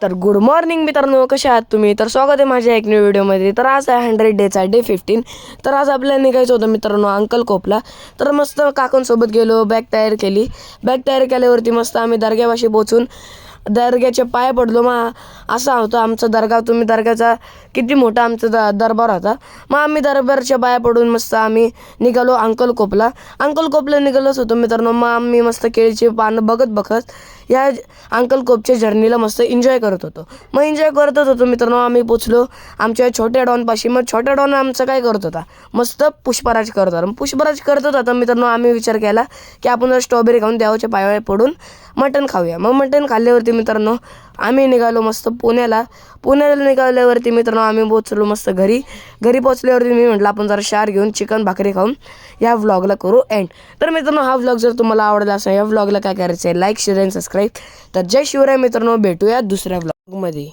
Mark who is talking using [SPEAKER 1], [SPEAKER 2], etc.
[SPEAKER 1] तर good morning मित्रांनो, कसे आहात तुम्ही? तर स्वागत आहे माझ्या एक न्यू व्हिडिओमध्ये. तर आज आहे 100 डेचा डे 15. तर आज आपल्याला निघायचं होतं मित्रांनो अंकलकोपला. तर मस्त काकांसोबत गेलो, बॅग तयार केली. बॅग तयार केल्यावरती मस्त आम्ही दर्ग्यापाशी पोहोचून दर्ग्याचे पाय पडलो. मग असा होता आमचा दर्गा. तुम्ही दर्ग्याचा किती मोठा आमचा दरबार होता. मग आम्ही दरबारच्या पाया पडून मस्त आम्ही निघालो अंकलकोपला निघालोच होतो मित्रांनो. मग आम्ही मस्त केळीची पानं बघत बघत या अंकलकोपच्या जर्नीला मस्त एन्जॉय करत होतो. मग एन्जॉय करतच होतो मित्रांनो. आम्ही पोचलो आमच्या छोट्या डॉनपाशी. मग छोट्या डॉन आमचं काय करत होता, मस्त पुष्पराज करत होता. पुष्पराज करतच होता मित्रांनो. आम्ही विचार केला की आपण जर स्ट्रॉबेरी खाऊन देवाच्या पायावर पडून मटण खाऊया. मग मटण खाल्ल्यावरती मित्रांनो आम्ही निघालो मस्त पुण्याला निघाल्यावरती मित्रांनो आम्ही पोचलो मस्त घरी पोचल्यावरती मी म्हटलं आपण जरा शार घेऊन चिकन भाकरी खाऊन या व्लॉगला करू एंड. तर मित्रांनो हा व्लॉग जर तुम्हाला आवडला असेल, या व्लॉगला काय करायचं आहे, लाईक शेअर आणि सबस्क्राईब. तर जय शिवराय मित्रांनो, भेटूया दुसऱ्या व्लॉगमध्ये.